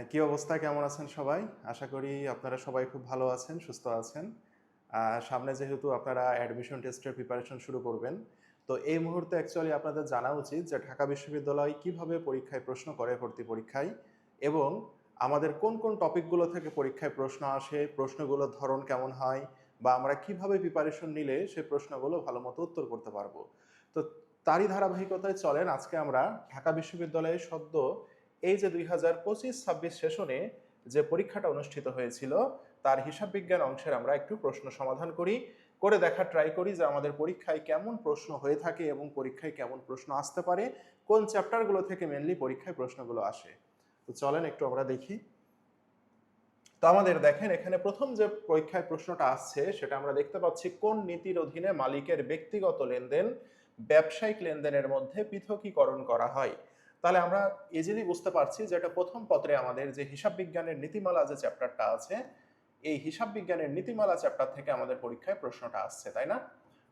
কি অবস্থা? কেমন আছেন সবাই? আশা করি আপনারা সবাই খুব ভালো আছেন, সুস্থ আছেন। সামনে যেহেতু আপনারা অ্যাডমিশন টেস্টের প্রিপারেশন শুরু করবেন, তো এই মুহূর্তে অ্যাকচুয়ালি আপনাদের জানা উচিত যে ঢাকা বিশ্ববিদ্যালয় কিভাবে পরীক্ষায় প্রশ্ন করে ভর্তি পরীক্ষায় এবং আমাদের কোন কোন টপিকগুলো থেকে পরীক্ষায় প্রশ্ন আসে, প্রশ্নগুলোর ধরন কেমন হয় বা আমরা কিভাবে প্রিপারেশন নিলে সেই প্রশ্নগুলো ভালোমতো উত্তর করতে পারবো। তো তারই ধারাবাহিকতায় চলেন আজকে আমরা ঢাকা বিশ্ববিদ্যালয়ে সদ্য এই যে 2025-26 সেশনে যে পরীক্ষাটা অনুষ্ঠিত হয়েছিল তার হিসাব বিজ্ঞান অংশের আমরা একটু প্রশ্ন সমাধান করে দেখা ট্রাই করি যে আমাদের পরীক্ষায় কেমন প্রশ্ন হয়ে থাকে এবং পরীক্ষায় কেমন প্রশ্ন আসতে পারে, কোন চ্যাপ্টারগুলো থেকে মেনলি পরীক্ষায় প্রশ্নগুলো আসে। তো চলেন একটু আমরা দেখি। তো আমাদের দেখেন এখানে প্রথম যে পরীক্ষায় প্রশ্নটা আসছে সেটা আমরা দেখতে পাচ্ছি, কোন নীতির অধীনে মালিকের ব্যক্তিগত লেনদেন ব্যবসায়িক লেনদেনের মধ্যে পৃথকীকরণ করা হয়। তাহলে আমরা ইজিলি বুঝতে পারছি যে এটা প্রথম পত্রে আমাদের যে হিসাব বিজ্ঞানের নীতিমালা যে চ্যাপ্টারটা আছে, এই হিসাব বিজ্ঞানের নীতিমালা চ্যাপ্টার থেকে আমাদের পরীক্ষায় প্রশ্নটা আসছে, তাই না?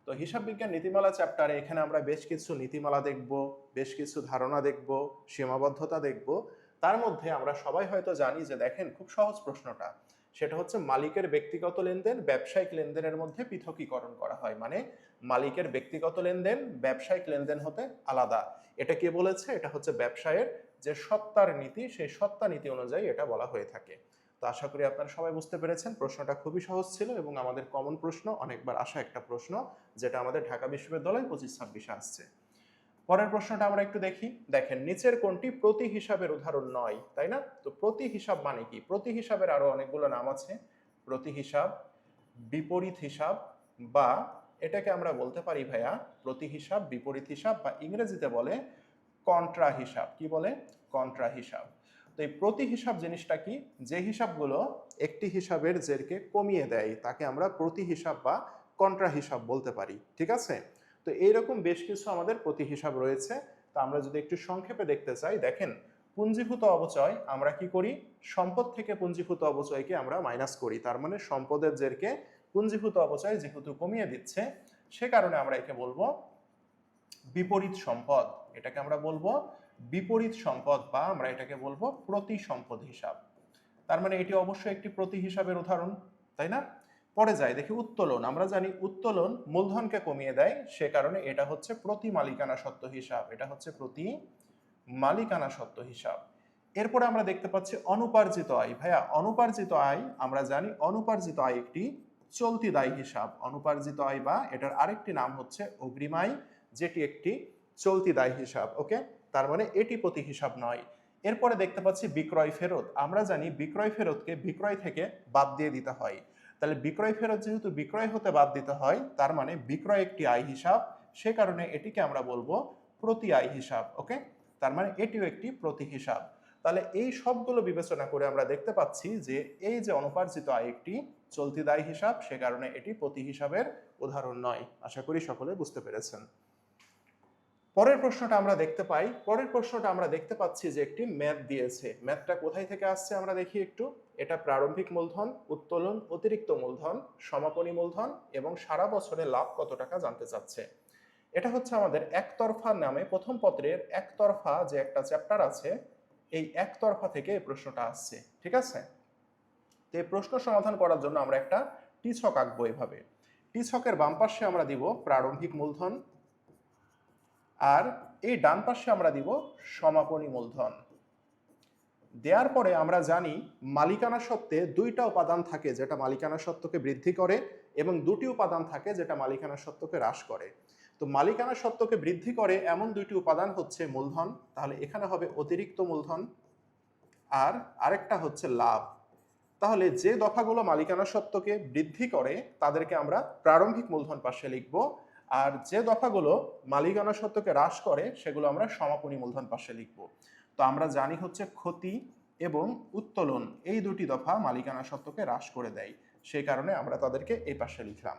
তো হিসাব বিজ্ঞান নীতিমালা চ্যাপ্টারে এখানে আমরা বেশ কিছু নীতিমালা দেখব, বেশ কিছু ধারণা দেখব, সীমাবদ্ধতা দেখব। তার মধ্যে আমরা সবাই হয়তো জানি যে দেখেন খুব সহজ প্রশ্নটা, সেটা হচ্ছে মালিকের ব্যক্তিগত লেনদেন ব্যবসায়িক লেনদেনের মধ্যে পৃথকীকরণ করা হয়। মানে মালিকের ব্যক্তিগত লেনদেন ব্যবসায়িক লেনদেন হতে আলাদা। এটা কে বলেছে? এটা হচ্ছে ব্যবসায়ের যে সত্তার নীতি, সেই সত্তা নীতি অনুযায়ী এটা বলা হয়ে থাকে। তো আশা করি আপনারা সবাই বুঝতে পেরেছেন। প্রশ্নটা খুবই সহজ ছিল এবং আমাদের কমন প্রশ্ন, অনেকবার আসা একটা প্রশ্ন, যেটা আমাদের ঢাকা বিশ্ববিদ্যালয় 25-26 আসছে। পরের প্রশ্নটা আমরা একটু দেখি। দেখেন নিচের কোনটি প্রতি হিসাবের উদাহরণ নয়, তাই না? তো প্রতি হিসাব মানে কি? প্রতি হিসাবের আরো অনেকগুলো নাম আছে। প্রতি হিসাব, বিপরীত হিসাব, বা এটাকে আমরা বলতে পারি ভাইয়া প্রতি হিসাব, বিপরীত হিসাব, বা ইংরেজিতে বলে কন্ট্রা হিসাব। কি বলে? কন্ট্রা হিসাব। তো এই প্রতি হিসাব জিনিসটা কি? যে হিসাবগুলো একটি হিসাবের জেরকে কমিয়ে দেয় তাকে আমরা প্রতি হিসাব বা কন্ট্রা হিসাব বলতে পারি, ঠিক আছে? তো এইরকম বেশ কিছু আমাদের প্রতি হিসাব রয়েছে। তো আমরা যদি একটু সংক্ষেপে দেখতে চাই, দেখেন পুঞ্জীভূত অপচয় আমরা কি করি? সম্পদ থেকে পুঞ্জীভূত অপচয়কে আমরা মাইনাস করি। তার মানে সম্পদের জেরকে পুঞ্জীভূত অপচয় যেহেতু কমিয়ে দিচ্ছে, সে কারণে আমরা একে বলবো বিপরীত সম্পদ। এটাকে আমরা বলবো বিপরীত সম্পদ, বা আমরা এটাকে বলবো প্রতি সম্পদ হিসাব। তার মানে এটি অবশ্যই একটি প্রতি হিসাবের উদাহরণ, তাই না? পরে যাই দেখি উত্তোলন। আমরা জানি উত্তোলন মূলধনকে কমিয়ে দেয়, সে কারণে এটা হচ্ছে প্রতি মালিকানা সত্ত্ব হিসাব। এটা হচ্ছে প্রতি মালিকানা সত্ত্ব হিসাব। এরপরে আমরা দেখতে পাচ্ছি অনুপার্জিত আয়। ভাইয়া অনুপার্জিত আয় আমরা জানি অনুপার্জিত আয় একটি চলতি দায় হিসাব। অনুপার্জিত আয় বা এটার আরেকটি নাম হচ্ছে অগ্রিম আয়, যেটি একটি চলতি দায় হিসাব। ওকে, তার মানে এটি প্রতি হিসাব নয়। এরপরে দেখতে পাচ্ছি বিক্রয় ফেরত। আমরা জানি বিক্রয় ফেরতকে বিক্রয় থেকে বাদ দিয়ে দিতে হয়। তাহলে বিক্রয় ফেরত যেহেতু বিক্রয় হতে বাদ দিতে হয়, তার মানে বিক্রয় একটি আয় হিসাব, সে কারণে এটিকে আমরা বলবো প্রতি আয় হিসাব। ওকে, তার মানে এটিও একটি প্রতি হিসাব। তাহলে এই সবগুলো বিবেচনা করে আমরা দেখতে পাচ্ছি যে এই যে অনুপার্জিত আয় একটি চলতি দায় হিসাব, সে কারণে এটি প্রতি হিসাবের উদাহরণ নয়। আশা করি সকলে বুঝতে পেরেছেন। পরের প্রশ্নটা আমরা দেখতে পাই, পরের প্রশ্নটা আমরা দেখতে পাচ্ছি যে একটি ম্যাথ দিয়েছে। ম্যাথটা কোথায় থেকে আসছে আমরা দেখি একটু। এটা প্রারম্ভিক মূলধন, উত্তোলন, অতিরিক্ত মূলধন, সমাপনী মূলধন এবং সারা বছরে লাভ কত টাকা জানতে চাচ্ছে। এটা হচ্ছে আমাদের একতরফা নামে প্রথম পত্রের একতরফা যে একটা চ্যাপ্টার আছে, এই একতরফা থেকে এই প্রশ্নটা আসছে, ঠিক আছে? তো এই প্রশ্ন সমাধান করার জন্য আমরা একটা টি ছক আঁকবো এভাবে। টি ছকের বাম পাশে আমরা দিব প্রারম্ভিক মূলধন, আর এই ডান পাশে আমরা দিব সমাপনী মূলধন। দেওয়ার পরে আমরা জানি মালিকানা সত্ত্বে দুইটা উপাদান থাকে যেটা মালিকানা সত্ত্বকে বৃদ্ধি করে, এবং দুটি উপাদান থাকে যেটা মালিকানা সত্ত্বকে হ্রাস করে। তো মালিকানা সত্ত্বকে বৃদ্ধি করে এমন দুইটি উপাদান হচ্ছে মূলধন, তাহলে এখানে হবে অতিরিক্ত মূলধন, আর আরেকটা হচ্ছে লাভ। তাহলে যে দফাগুলো মালিকানা সত্ত্বকে বৃদ্ধি করে তাদেরকে আমরা প্রারম্ভিক মূলধন পাশে লিখব, আর যে দফাগুলো মালিকানা সত্ত্বকে হ্রাস করে সেগুলো আমরা সমাপনী মূলধন পাশে লিখব। তো আমরা জানি হচ্ছে ক্ষতি এবং উত্তোলন এই দুটি দফা মালিকানা সত্ত্বকে হ্রাস করে দেয়, সেই কারণে আমরা তাদেরকে এই পাশে লিখলাম।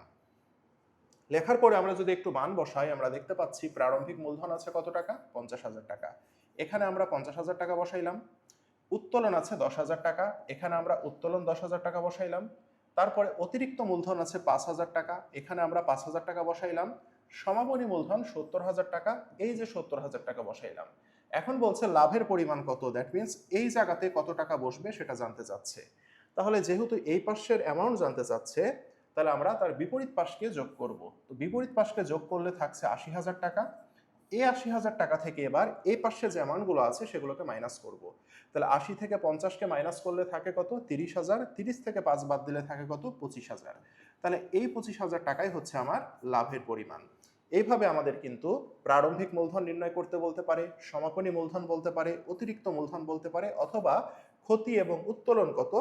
লেখার পরে আমরা যদি একটু মান বসাই, আমরা দেখতে পাচ্ছি প্রারম্ভিক মূলধন আছে কত টাকা? 50,000 টাকা। এখানে আমরা 50,000 টাকা বসাইলাম। উত্তোলন আছে 10,000 টাকা, এখানে আমরা উত্তোলন 10,000 টাকা বসাইলাম। তারপরে অতিরিক্ত মূলধন আছে 5,000 টাকা, এখানে আমরা 5,000 টাকা বসাইলাম। সমাপনী মূলধন 70,000 টাকা, এই যে 70,000 টাকা বসাইলাম। এখন বলছে লাভের পরিমাণ কত, দ্যাট মিনস এই জায়গাতে কত টাকা বসবে সেটা জানতে চাচ্ছে। তাহলে যেহেতু এই পাশের অ্যামাউন্ট জানতে চাচ্ছে, তাহলে আমরা তার বিপরীত পাশকে যোগ করব। তো বিপরীত পাশকে যোগ করলে থাকছে ৮০,০০০ টাকা। এই ৮০,০০০ টাকা থেকে এবার এই পাশে যে অ্যামাউন্টগুলো আছে সেগুলোকে মাইনাস করব। তাহলে ৮০ থেকে ৫০কে মাইনাস করলে থাকে কত, ৩০,০০০। ৩০ থেকে ৫ বাদ দিলে থাকে কত, ২৫,০০০। তাহলে এই ২৫,০০০ টাকাই হচ্ছে আমার লাভের পরিমাণ। এইভাবে আমাদের কিন্তু প্রারম্ভিক মূলধন নির্ণয় করতে বলতে পারে, সমাপনী মূলধন বলতে পারে, অতিরিক্ত মূলধন বলতে পারে, অথবা ক্ষতি এবং উত্তোলন কত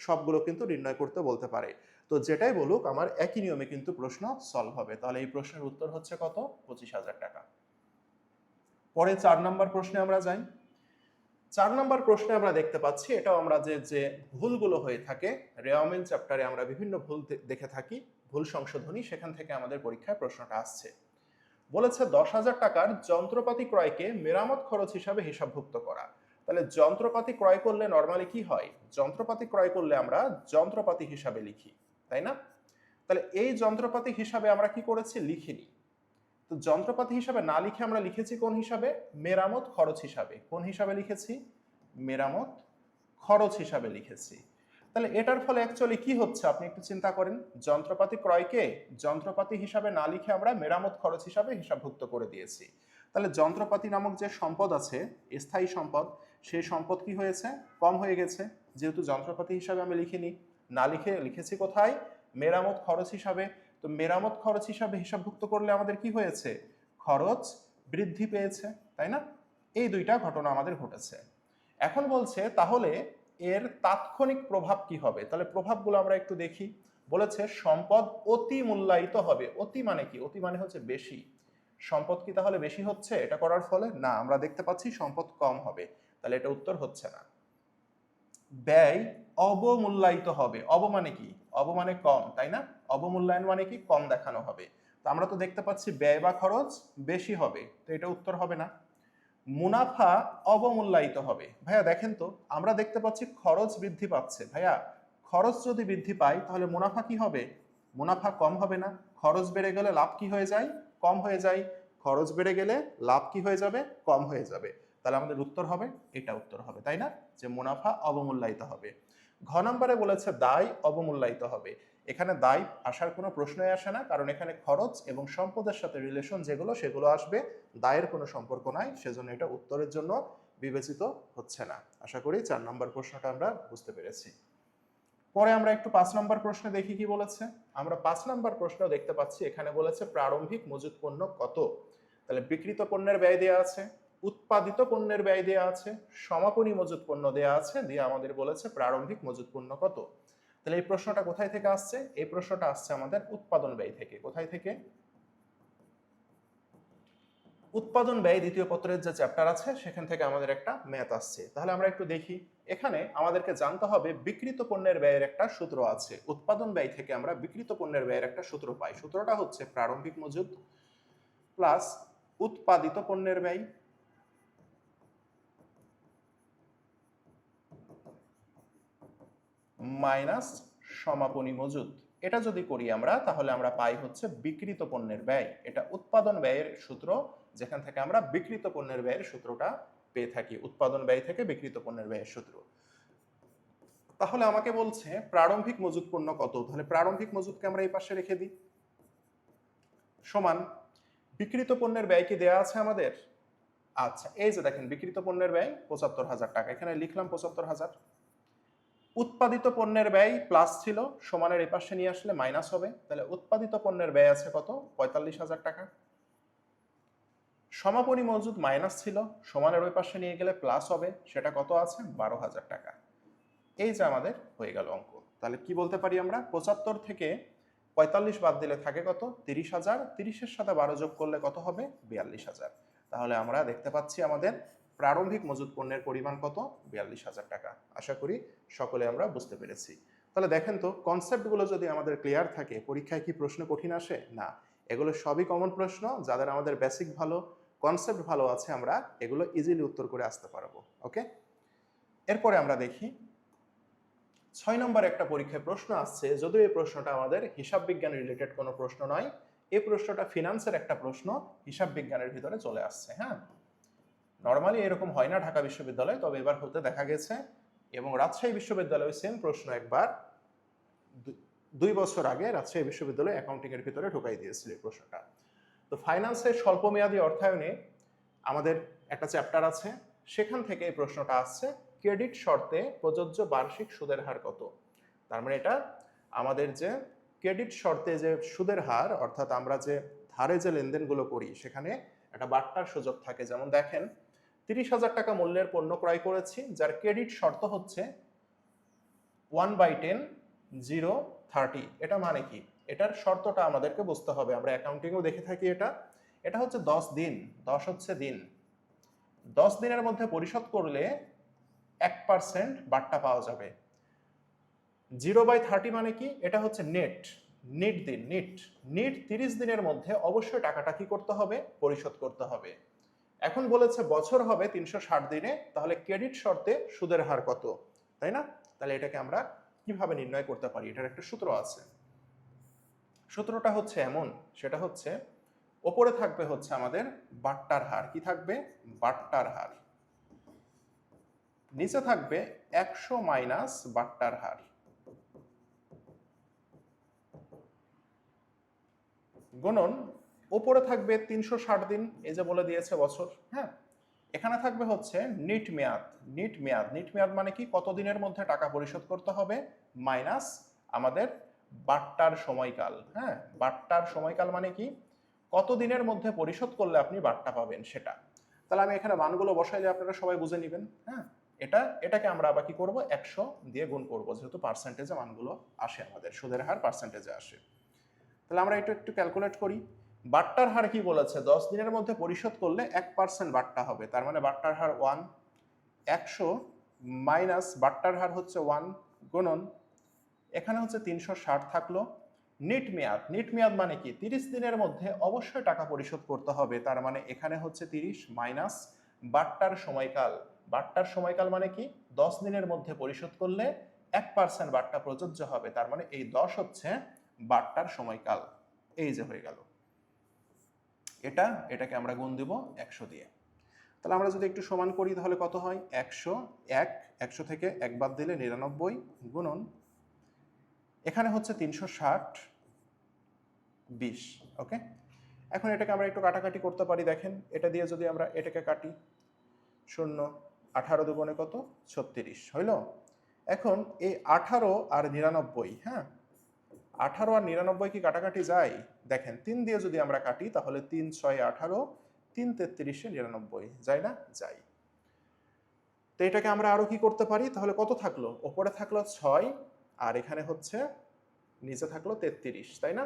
সবগুলো কিন্তু নির্ণয় করতে বলতে পারে। তো যেটাই বলুক আমার একই নিয়মে কিন্তু প্রশ্ন সলভ হবে। তাহলে এই প্রশ্নের উত্তর হচ্ছে কত, ২৫,০০০ টাকা। পরে ৪ নম্বর প্রশ্নে আমরা যাই। ৪ নম্বর প্রশ্নে আমরা দেখতে পাচ্ছি, এটাও আমরা যে ভুলগুলো হয়ে থাকে রেওয়ামিল চ্যাপ্টারে আমরা বিভিন্ন ভুল দেখে থাকি, ভুল সংশোধনী, সেখান থেকে আমাদের পরীক্ষায় প্রশ্নটা আসছে। বলেছে ১০,০০০ টাকার যন্ত্রপাতি ক্রয়কে মেরামত খরচ হিসাবে হিসাবভুক্ত করা। তাহলে যন্ত্রপাতি ক্রয় করলে নর্মালি কি হয়, যন্ত্রপাতি ক্রয় করলে আমরা যন্ত্রপাতি হিসাবে লিখি, তাই না? তাহলে এই যন্ত্রপাতি হিসাবে আমরা কি করেছি, লিখিনি। তো যন্ত্রপাতি হিসাবে না লিখে আমরা লিখেছি কোন হিসাবে, মেরামত খরচ হিসাবে। কোন হিসাবে লিখেছি, মেরামত খরচ হিসাবে লিখেছি। তাহলে এটার ফলে অ্যাকচুয়ালি কি হচ্ছে আপনি একটু চিন্তা করেন, যন্ত্রপাতি ক্রয়কে যন্ত্রপাতি হিসাবে না লিখে আমরা মেরামত খরচ হিসাবে হিসাবভুক্ত করে দিয়েছি। তাহলে যন্ত্রপাতি নামক যে সম্পদ আছে, স্থায়ী সম্পদ, সেই সম্পদ কি হয়েছে, কম হয়ে গেছে, যেহেতু যন্ত্রপাতি হিসাবে আমি লিখিনি, না লিখে লিখেছি কোথায়, মেরামত খরচ হিসাবে। তো মেরামত খরচ হিসাবে হিসাবভুক্ত করলে আমাদের কি হয়েছে, খরচ বৃদ্ধি পেয়েছে, তাই না? এই দুইটা ঘটনা আমাদের ঘটেছে। এখন বলছে তাহলে এর তাৎক্ষণিক প্রভাব কি হবে। তাহলে প্রভাবগুলো আমরা একটু দেখি। বলেছে সম্পদ অতি মূল্যায়িত হবে। অতি মানে কি, অতি মানে হচ্ছে বেশি। সম্পদ কি তাহলে বেশি হচ্ছে এটা করার ফলে, না, আমরা দেখতে পাচ্ছি সম্পদ কম হবে। তাহলে এটা উত্তর হচ্ছে না। ব্যয় অবমূল্যায়িত হবে। অব মানে কি, অব মানে কম, তাই না? অবমূল্যায়ন মানে কি, কম দেখানো হবে। তো আমরা তো দেখতে পাচ্ছি ব্যয় বা খরচ বেশি হবে, তো এটা উত্তর হবে না। মুনাফা অবমূল্যায়িত হবে। ভাইয়া দেখেন তো, আমরা দেখতে পাচ্ছি খরচ বৃদ্ধি পাচ্ছে। ভাইয়া খরচ যদি বৃদ্ধি পায় তাহলে মুনাফা কি হবে, মুনাফা কম হবে না? খরচ বেড়ে গেলে লাভ কি হয়ে যায়, কম হয়ে যায়। খরচ বেড়ে গেলে লাভ কি হয়ে যাবে, কম হয়ে যাবে। তাহলে আমাদের উত্তর হবে, এটা উত্তর হবে, তাই না, যে মুনাফা অবমূল্যায়িত হবে। ঘ নম্বরে বলেছে দায় অবমূল্যায়িত হবে। এখানে দায় আসার কোনো প্রশ্নই আসে না, কারণ এখানে খরচ এবং সম্পদের সাথে রিলেশন যেগুলো সেগুলো আসবে, দায়ের কোনো সম্পর্ক নাই, সেজন্য এটা উত্তরের জন্য বিবেচিত হচ্ছে না। আশা করি ৪ নম্বর প্রশ্নটা আমরা বুঝতে পেরেছি। পরে আমরা একটু ৫ নম্বর প্রশ্নে দেখি কি বলেছে। আমরা ৫ নম্বর প্রশ্ন দেখতে পাচ্ছি, এখানে বলেছে প্রারম্ভিক মজুত পণ্য কত। তাহলে বিক্রিত পণ্যের ব্যয় দেওয়া আছে, উৎপাদিত পণ্যের ব্যয় দেওয়া আছে, সমাপনী মজুত পণ্য দেওয়া আছে, দিয়ে আমাদের বলেছে প্রারম্ভিক মজুত পণ্য কত। তাহলে এই প্রশ্নটা কোথায় থেকে আসছে, এই প্রশ্নটা আসছে আমাদের উৎপাদন ব্যয় থেকে। কোথায় থেকে, উৎপাদন ব্যয় দ্বিতীয় পত্রের যে চ্যাপ্টার আছে সেখান থেকে আমাদের একটা ম্যাথ আসছে। তাহলে আমরা একটু দেখি, এখানে আমাদেরকে জানতে হবে বিক্রিত পণ্যের ব্যয়ের একটা সূত্র আছে। উৎপাদন ব্যয় থেকে আমরা বিক্রিত পণ্যের ব্যয়ের একটা সূত্র পাই। সূত্রটা হচ্ছে প্রারম্ভিক মজুত প্লাস উৎপাদিত পণ্যের ব্যয় মাইনাস সমাপনী মজুত। এটা যদি করি আমরা, তাহলে আমরা পাই হচ্ছে বিক্রিত পণ্যের ব্যয়। এটা উৎপাদন ব্যয়ের সূত্র, যেখান থেকে আমরা বিক্রিত পণ্যের ব্যয়ের সূত্রটা পেয়ে থাকি। উৎপাদন ব্যয় থেকে বিক্রিত পণ্যের ব্যয়ের সূত্র। তাহলে আমাকে বলছে প্রারম্ভিক মজুত পণ্য কত। তাহলে প্রারম্ভিক মজুতকে আমরা এই পাশে রেখে দিই, সমান বিক্রিত পণ্যের ব্যয় কি দেয়া আছে আমাদের। আচ্ছা, এই যে দেখেন বিক্রিত পণ্যের ব্যয় ৭৫,০০০ টাকা, এখানে লিখলাম ৭৫,০০০। উৎপাদিত পণ্যের ব্যয় প্লাস ছিল, সমানের এই পাশে নিয়ে আসলে মাইনাস হবে। তাহলে উৎপাদিত পণ্যের ব্যয় আছে কত, ৪৫,০০০ টাকা। সমাপনী মজুদ মাইনাস ছিল, সমানের ওই পাশে নিয়ে গেলে প্লাস হবে, সেটা কত আছে, ১২,০০০ টাকা। এই যে আমাদের হয়ে গেল অঙ্ক। তাহলে কি বলতে পারি আমরা, ৭৫ থেকে ৪৫ বাদ দিলে থাকে কত, ৩০,০০০। ৩০-এর সাথে ১২ যোগ করলে কত হবে, ৪২,০০০। তাহলে আমরা দেখতে পাচ্ছি আমাদের প্রারম্ভিক মজুত পণ্যের পরিমাণ কত, ৪২,০০০ টাকা। আশা করি সকলে আমরা বুঝতে পেরেছি। তাহলে দেখেন তো, কনসেপ্টগুলো যদি আমাদের ক্লিয়ার থাকে, পরীক্ষায় কি প্রশ্ন কঠিন আসে না? এগুলো সবই কমন প্রশ্ন, যাদের আমাদের বেসিক ভালো, কনসেপ্ট ভালো আছে, আমরা এগুলো ইজিলি উত্তর করে আসতে পারবো। ওকে, এরপরে আমরা দেখি ৬ নম্বর একটা পরীক্ষায় প্রশ্ন আসছে, যদিও এই প্রশ্নটা আমাদের হিসাব বিজ্ঞান রিলেটেড কোনো প্রশ্ন নয়, এই প্রশ্নটা ফিনান্সের একটা প্রশ্ন, হিসাব বিজ্ঞানের ভিতরে চলে আসছে। হ্যাঁ, নর্মালি এরকম হয় না ঢাকা বিশ্ববিদ্যালয়ে, তবে এবার হতে দেখা গেছে। এবং রাজশাহী বিশ্ববিদ্যালয়ে সেম প্রশ্ন একবার 2 বছর আগে রাজশাহী বিশ্ববিদ্যালয়ে অ্যাকাউন্টিং এর ভিতরে ঢুকাই দিয়েছিল এই প্রশ্নটা। তো ফাইন্যান্সের স্বল্পমেয়াদী অর্থায়নে আমাদের একটা চ্যাপ্টার আছে, সেখান থেকে এই প্রশ্নটা আসছে, ক্রেডিট শর্তে প্রযোজ্য বার্ষিক সুদের হার কত। তার মানে এটা আমাদের যে ক্রেডিট শর্তে যে সুদের হার, অর্থাৎ আমরা যে ধারে যে লেনদেনগুলো করি সেখানে একটা বাট্টার সুযোগ থাকে। যেমন দেখেন 30,000 টাকা মূল্যের পণ্য ক্রয় করেছি, যার ক্রেডিট শর্ত হচ্ছে 1/10 0/30। এটা মানে কি, এটার শর্তটা আমাদেরকে বুঝতে হবে। আমরা অ্যাকাউন্টিংও দেখে থাকি এটা। এটা হচ্ছে 10 দিন, 10 হচ্ছে দিন। 10 দিনের মধ্যে পরিশোধ করলে 1% বাট্টা পাওয়া যাবে। 0/30 মানে কি, এটা হচ্ছে নেট দিন, নিট 30 দিনের মধ্যে অবশ্যই টাকাটা কি করতে হবে, পরিশোধ করতে হবে। এখন বলেছে বছর হবে 360 দিনে, তাহলে ক্রেডিট শর্তে সুদের হার কত, তাই না? তাহলে এটাকে আমরা কিভাবে নির্ণয় করতে পারি, এটার একটা সূত্র আছে। সূত্রটা হচ্ছে এমন, সেটা হচ্ছে ওপরে থাকবে হচ্ছে আমাদের বাট্টার হার, কি থাকবে, বাট্টার হার। নিচে থাকবে 100 মাইনাস বাট্টার হার, গুণন ওপরে থাকবে 360 দিন, এই যে বলে দিয়েছে বছর, হ্যাঁ। এখানে থাকবে হচ্ছে নিট মেয়াদ মানে কি, কত দিনের মধ্যে টাকা পরিশোধ করতে হবে, মাইনাস আমাদের বাট্টার সময়কাল। হ্যাঁ, বাট্টার সময়কাল মানে কি, কত দিনের মধ্যে পরিশোধ করলে আপনি বাট্টা পাবেন সেটা। তাহলে আমি এখানে মানগুলো বসাইলে আপনারা সবাই বুঝে নেবেন। হ্যাঁ, এটাকে আমরা আবার কি করব, 100 দিয়ে গুণ করব, যেহেতু পার্সেন্টেজে মানগুলো আসে, আমাদের সুদের হার পার্সেন্টেজে আসে। তাহলে আমরা একটু ক্যালকুলেট করি। বাট্টার হার কি বলেছে, 10 দিনের মধ্যে পরিশোধ করলে 1% বাট্টা হবে। তার মানে বাট্টার হার 1, 100 মাইনাস বাট্টার হার হচ্ছে 1 গুণন এখানে হচ্ছে 360 থাকলো। নিট মেয়াদ মানে কি, 30 দিনের মধ্যে অবশ্যই টাকা পরিশোধ করতে হবে। তার মানে এখানে হচ্ছে 30 মাইনাস বাট্টার সময়কাল মানে কি, 10 দিনের মধ্যে পরিশোধ করলে 1% বাট্টা প্রযোজ্য হবে। তার মানে এই 10 হচ্ছে বাট্টার সময়কাল। এই যে হয়ে গেল, এটাকে আমরা গুণ দিব 100 দিয়ে। তাহলে আমরা যদি একটু সমান করি তাহলে কত হয়, 100 থেকে 1 বাদ দিলে 99 গুণন এখানে হচ্ছে 360 20। ওকে, এখন এটাকে আমরা একটু কাটাকাটি করতে পারি। দেখেন এটা দিয়ে যদি আমরা এটাকে কাটি, 0 18 দুগুণে কত, 36 হইল। এখন এই 18 আর 99, হ্যাঁ 18 আর 99 কি কাটাকাটি যায়, দেখেন 3 দিয়ে যদি আমরা কাটি তাহলে 3 6 18, 3 33 99 যায় না, যায়। তো এটাকে আমরা আরো কি করতে পারি, তাহলে কত থাকলো, উপরে থাকলো 6 আর এখানে হচ্ছে নিচে থাকলো 33, তাই না,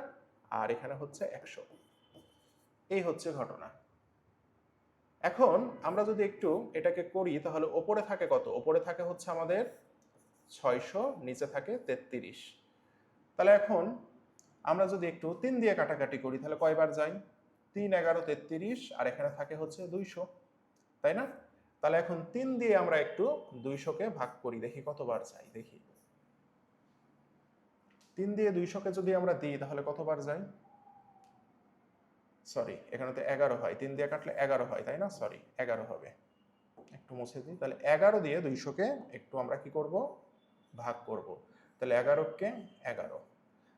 আর এখানে হচ্ছে 100। এই হচ্ছে ঘটনা। এখন আমরা যদি একটু এটাকে করি তাহলে ওপরে থাকে কত, ওপরে থাকে হচ্ছে আমাদের 600, নিচে থাকে 33। তাহলে এখন আমরা যদি একটু 3 দিয়ে কাটাকাটি করি তাহলে কয়বার যায়, 3 11 33 আর এখানে থাকে হচ্ছে 200, তাই না। তাহলে এখন 3 দিয়ে আমরা একটু 200-কে ভাগ করি, দেখি কতবার যায়, দেখি 3 দিয়ে 200-কে যদি আমরা দিই তাহলে কতবার যায়, সরি এখানে তো 11 হয়, 3 দিয়ে কাটলে 11 হয়, তাই না, সরি 11 হবে, একটু মুছে দিই। তাহলে 11 দিয়ে 200-কে একটু আমরা কি করব, ভাগ করব। তাহলে 11-কে 11,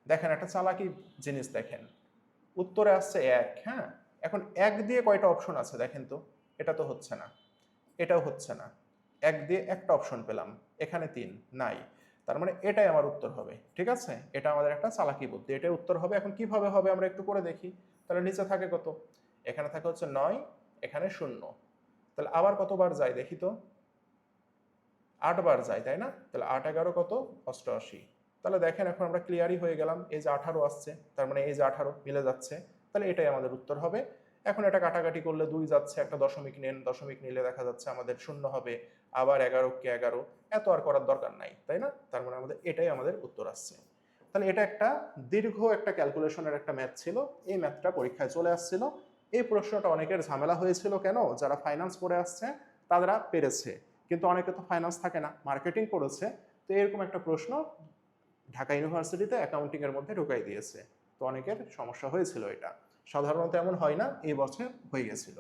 দেখেন একটা চালাকি জিনিস, দেখেন উত্তরে আসছে 1, হ্যাঁ। এখন 1 দিয়ে কয়টা অপশন আছে দেখেন তো, এটা তো হচ্ছে না, এটাও হচ্ছে না, 1 দিয়ে একটা অপশন পেলাম, এখানে 3 নাই। তার মানে এটাই আমার উত্তর হবে, ঠিক আছে, এটা আমাদের একটা চালাকি বুদ্ধি, এটাই উত্তর হবে। এখন কিভাবে হবে আমরা একটু করে দেখি। তাহলে নিচে থাকে কত, এখানে থাকে হচ্ছে 9, এখানে 0, তাহলে আবার কতবার যায় দেখি তো, 8 বার যায়, তাই না। তাহলে 8 11 কত, 88। তাহলে দেখেন এখন আমরা ক্লিয়ারই হয়ে গেলাম, এই যে 18 আসছে, তার মানে এই যে 18 মিলে যাচ্ছে, তাহলে এটাই আমাদের উত্তর হবে। এখন এটা কাটাকাটি করলে 2 যাচ্ছে, একটা দশমিক নেন, দশমিক নিলে দেখা যাচ্ছে আমাদের 0 হবে, আবার 11-কে 11, এত আর করার দরকার নাই, তাই না। তার মানে আমাদের এটাই আমাদের উত্তর আসছে। তাহলে এটা একটা দীর্ঘ একটা ক্যালকুলেশনের একটা ম্যাথ ছিল, এই ম্যাথটা পরীক্ষায় চলে আসছিল। এই প্রশ্নটা অনেকের ঝামেলা হয়েছিল, কেন, যারা ফাইন্যান্স পড়ে আসছে তারা পেরেছে, কিন্তু অনেকে তো ফাইন্যান্স থাকে না, মার্কেটিং করেছে, তো এরকম একটা প্রশ্ন ঢাকা ইউনিভার্সিটিতে অ্যাকাউন্টিং এর মধ্যে ঢুকাই দিয়েছে। তো অনেকের সমস্যা হয়েছিল, এটা সাধারণত এমন হয় না, এই বছর হয়ে গেছিল।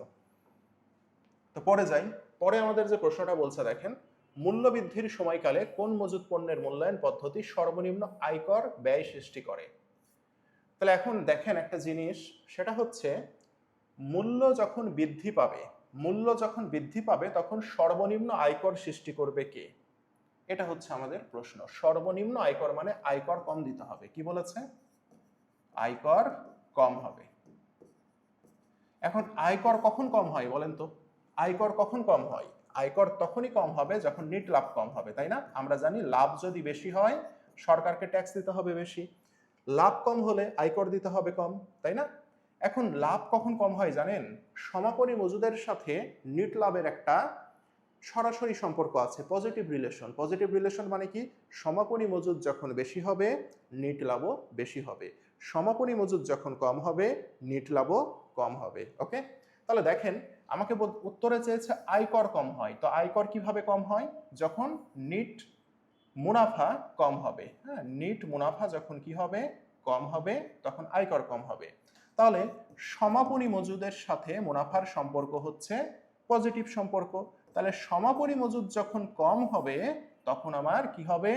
তো পরে যাই, পরে আমাদের যে প্রশ্নটা বলছে দেখেন, মূল্যবৃদ্ধির সময়কালে কোন মজুত পণ্যের মূল্যায়ন পদ্ধতি সর্বনিম্ন আয়কর ব্যয় সৃষ্টি করে? তাহলে এখন দেখেন একটা জিনিস, সেটা হচ্ছে মূল্য যখন বৃদ্ধি পাবে, মূল্য যখন বৃদ্ধি পাবে তখন সর্বনিম্ন আয়কর সৃষ্টি করবে কে? এটা হচ্ছে আমাদের প্রশ্ন। সর্বনিম্ন আয়কর মানে আয়কর কম দিতে হবে। কি বলেছে? আয়কর কম হবে। এখন আয়কর কখন কম হয় বলেন তো? আয়কর কখন কম হয়? আয়কর তখনই কম হবে যখন নিট লাভ কম হবে, তাই না? আমরা জানি লাভ যদি বেশি হয় সরকারকে ট্যাক্স দিতে হবে বেশি, লাভ কম হলে আয়কর দিতে হবে কম, তাই না? এখন লাভ কখন কম হয় জানেন? সমাপনী মজুদের সাথে নিট লাভের একটা সরাসরি সম্পর্ক আছে, পজিটিভ রিলেশন। পজিটিভ রিলেশন মানে কি? সমাপনী মজুদ যখন বেশি হবে নিট লাভও বেশি হবে, সমাপনী মজুদ যখন কম হবে নিট লাভও কম হবে। ওকে, তাহলে দেখেন আমাকে উত্তরে চেয়েছে আয়কর কম হয়। তো আয়কর কিভাবে কম হয়? যখন নিট মুনাফা কম হবে। হ্যাঁ, নিট মুনাফা যখন কি হবে? কম হবে, তখন আয়কর কম হবে। তাহলে সমাপনী মজুদের সাথে মুনাফার সম্পর্ক হচ্ছে পজিটিভ সম্পর্ক। তাহলে সমাপনী মজুদ যখন কম হবে তখন আমার কি হবে?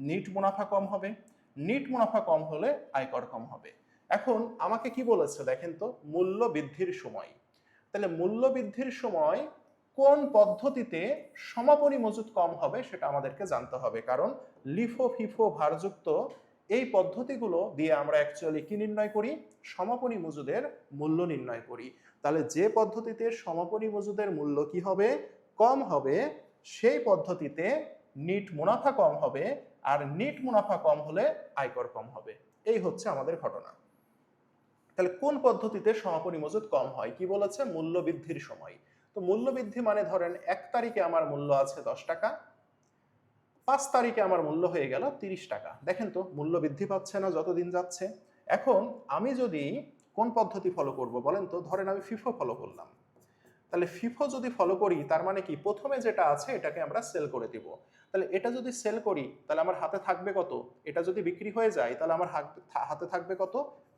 নিট মুনাফা কম হবে। নিট মুনাফা কম হলে আয়কর কম হবে। এখন আমাকে কি বলেছে দেখেন তো, মূল্য বৃদ্ধির সময়। তাহলে মূল্য বৃদ্ধির সময় কোন পদ্ধতিতে সমাপনী মজুদ কম হবে সেটা আমাদেরকে জানতে হবে, কারণ লিফো ফিফো ভারযুক্ত এই পদ্ধতিগুলো দিয়ে আমরা অ্যাকচুয়ালি কি নির্ণয় করি? সমাপনী মজুদের মূল্য নির্ণয় করি। তাহলে যে পদ্ধতিতে সমাপনী মজুদের মূল্য কি হবে? কম হবে, সেই পদ্ধতিতে নিট মুনাফা কম হবে, আর নিট মুনাফা কম হলে আয়কর কম হবে। এই হচ্ছে আমাদের ঘটনা। তাহলে কোন পদ্ধতিতে সমাপনী মজুদ কম হয়? কি বলেছে? মূল্য বৃদ্ধির সময়। তো মূল্য বৃদ্ধি মানে ধরেন 1 তারিখে আমার মূল্য আছে 10 টাকা, 5 তারিখে আমার মূল্য হয়ে গেল 30 টাকা। দেখেন তো মূল্য বৃদ্ধি পাচ্ছে না যত দিন যাচ্ছে? এখন আমি যদি কোন পদ্ধতি ফলো করব বলেন তো? ধরেন আমি ফিফো ফলো করলাম। তাহলে ফিফো যদি ফলো করি তার মানে কি? প্রথমে যেটা আছে এটাকে আমরা সেল করে দিব। তাহলে এটা যদি সেল করি তাহলে আমার হাতে থাকবে কত? এটা যদি বিক্রি হয়ে যায় তাহলে আমার হাতে থাকবে কত?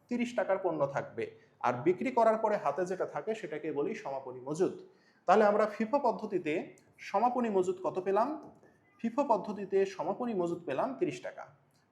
30 টাকার পণ্য থাকবে। আর বিক্রি করার পরে হাতে যেটা থাকে সেটাকে বলি সমাপনী মজুদ। তাহলে আমরা ফিফো পদ্ধতিতে সমাপনী মজুদ কত পেলাম? ফিফো পদ্ধতিতে সমাপনী মজুদ পেলাম 30 টাকা।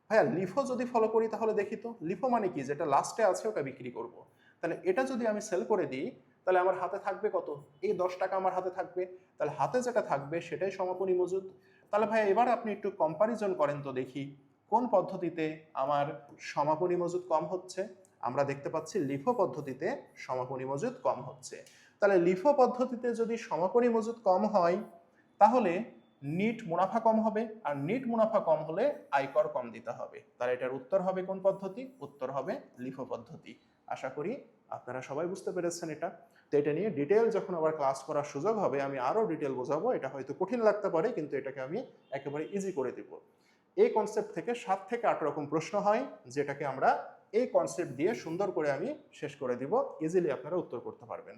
ভাইয়া লিফো যদি ফলো করি তাহলে দেখি তো, লিফো মানে কি? যেটা লাস্টে আছে ওটা বিক্রি করব। তাহলে এটা যদি আমি সেল করে দিই তাহলে আমার হাতে থাকবে কত? এই 10 টাকা আমার হাতে থাকবে। তাহলে হাতে যেটা থাকবে সেটাই সমাপনী মজুদ। তাহলে ভাই এবার আপনি একটু কম্পারিজন করেন তো দেখি কোন পদ্ধতিতে আমার সমাপনী মজুদ কম হচ্ছে? আমরা দেখতে পাচ্ছি লিফো পদ্ধতিতে সমাপনী মজুদ কম হচ্ছে। তাহলে লিফো পদ্ধতিতে যদি সমাপনী মজুদ কম হয় তাহলে নিট মুনাফা কম হবে, আর নিট মুনাফা কম হলে আয়কর কম দিতে হবে। তাহলে এটার উত্তর হবে কোন পদ্ধতি? উত্তর হবে লিফো পদ্ধতি। আশা করি আপনারা সবাই বুঝতে পেরেছেন এটা। তো এটা নিয়ে ডিটেল যখন আবার ক্লাস করার সুযোগ হবে আমি আরো ডিটেল বোঝাবো। এটা হয়তো কঠিন লাগতে পারে কিন্তু এটাকে আমি একেবারে ইজি করে দিব। এই কনসেপ্ট থেকে 7 থেকে 8 রকম প্রশ্ন হয়, যেটাকে আমরা এই কনসেপ্ট দিয়ে সুন্দর করে আমি শেষ করে দিব, ইজিলি আপনারা উত্তর করতে পারবেন।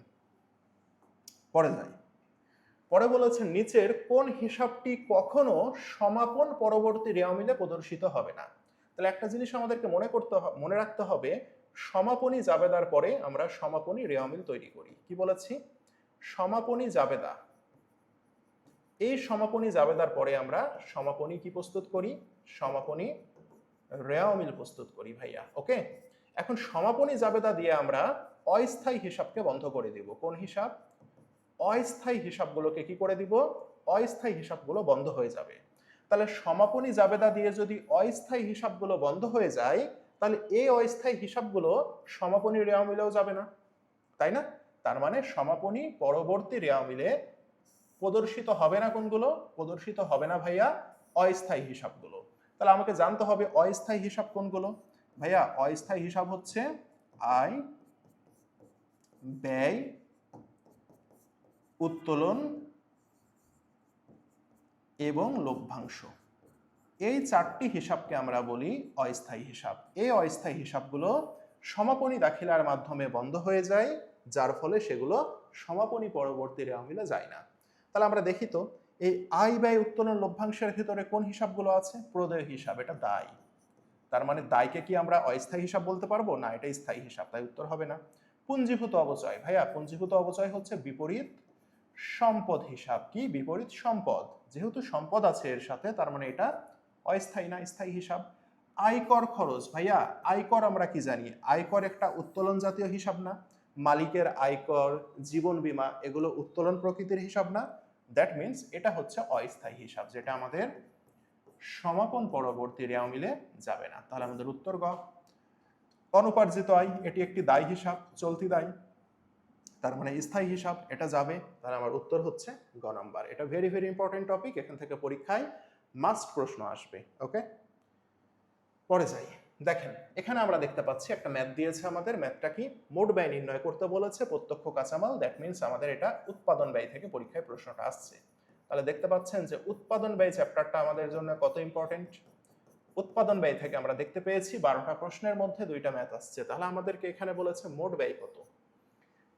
পরে যাই। পরে বলেছে নিচের কোন হিসাবটি কখনো সমাপন পরবর্তী রেওয়ামিলে প্রদর্শিত হবে না? তাহলে একটা জিনিস আমাদেরকে মনে রাখতে হবে, সমাপনী জাবেদার পরে আমরা সমাপনী রেওয়ামিল তৈরি করি। কি বলেছি? সমাপনী জাবেদা। এই সমাপনী জাবেদার পরে আমরা সমাপনী কি প্রস্তুত করি? সমাপনী রেওয়ামিল প্রস্তুত করি ভাইয়া। ওকে, এখন সমাপনী জাবেদা দিয়ে আমরা অস্থায়ী হিসাবকে বন্ধ করে দিব। কোন হিসাব? অস্থায়ী হিসাবগুলোকে কি করে দিব? অস্থায়ী হিসাবগুলো বন্ধ হয়ে যাবে। তাহলে সমাপনী জাবেদা দিয়ে যদি অস্থায়ী হিসাবগুলো বন্ধ হয়ে যায় তাহলে এই অস্থায়ী হিসাবগুলো সমাপনী রেওয়ামিলেও যাবে না, তাই না? তার মানে সমাপনী পরবর্তী রেওয়ামিলে প্রদর্শিত হবে না কোনগুলো? প্রদর্শিত হবে না ভাইয়া অস্থায়ী হিসাবগুলো। তাহলে আমাকে জানতে হবে অস্থায়ী হিসাব কোনগুলো? ভাইয়া অস্থায়ী হিসাব হচ্ছে আয়, ব্যয়, উত্তোলন এবং লভ্যাংশ। এই 4টি হিসাবকে আমরা বলি অস্থায়ী হিসাব। এই অস্থায়ী হিসাবগুলো সমাপনী দাখিলার মাধ্যমে বন্ধ হয়ে যায়, যার ফলে সেগুলো সমাপনী পরবর্তী রেওয়ামিলে যায় না। তাহলে আমরা দেখি তো এই আয়, ব্যয়, উত্তোলন, লভ্যাংশের ভিতরে কোন হিসাবগুলো আছে? প্রদেয় হিসাব, এটা দায়। তার মানে দায়কে কি আমরা অস্থায়ী হিসাব বলতে পারবো না? এটা স্থায়ী হিসাব, তাই উত্তর হবে না। পুঞ্জীভূত অবচয়, ভাইয়া পুঞ্জীভূত অবচয় হচ্ছে বিপরীত সম্পদ হিসাব। কি বিপরীত সম্পদ, যেহেতু সম্পদ আছে এর সাথে তার মানে এটা অস্থায়ী না, স্থায়ী হিসাব। আয়কর খরচ, ভাইয়া আয়কর আমরা কি জানি, আয়কর একটা উত্তোলন জাতীয় হিসাব না? মালিকের আয়কর, জীবন বীমা এগুলো উত্তোলন প্রকৃতির হিসাব না? দ্যাট মিনস এটা হচ্ছে অস্থায়ী হিসাব, যেটা আমাদের সমাপন পরবর্তী রেওয়া মিলে যাবে না। তাহলে আমাদের উত্তর গ। অনুপার্জিত আয় এটি একটি দায় হিসাব, চলতি দায়, তার মানে স্থায়ী হিসাব, এটা যাবে। তাহলে আমার উত্তর হচ্ছে গ নাম্বার। এটা ভেরি ভেরি ইম্পর্টেন্ট টপিক, এখান থেকে পরীক্ষায় মাস্ট প্রশ্ন আসবে। ওকে, পরে যাই। দেখেন এখানে আমরা দেখতে পাচ্ছি একটা ম্যাথ দিয়েছে আমাদের। ম্যাথটা কি, মোট ব্যয় নির্ণয় করতে বলেছে, প্রত্যক্ষ কাঁচামাল, দ্যাট মিনস আমাদের এটা উৎপাদন ব্যয় থেকে পরীক্ষায় প্রশ্নটা আসছে। তাহলে দেখতে পাচ্ছেন যে উৎপাদন ব্যয় চ্যাপ্টারটা আমাদের জন্য কত ইম্পর্টেন্ট। উৎপাদন ব্যয় থেকে আমরা দেখতে পেয়েছি 12টা প্রশ্নের মধ্যে 2টা ম্যাথ আসছে। তাহলে আমাদেরকে এখানে বলেছে মোট ব্যয় কত।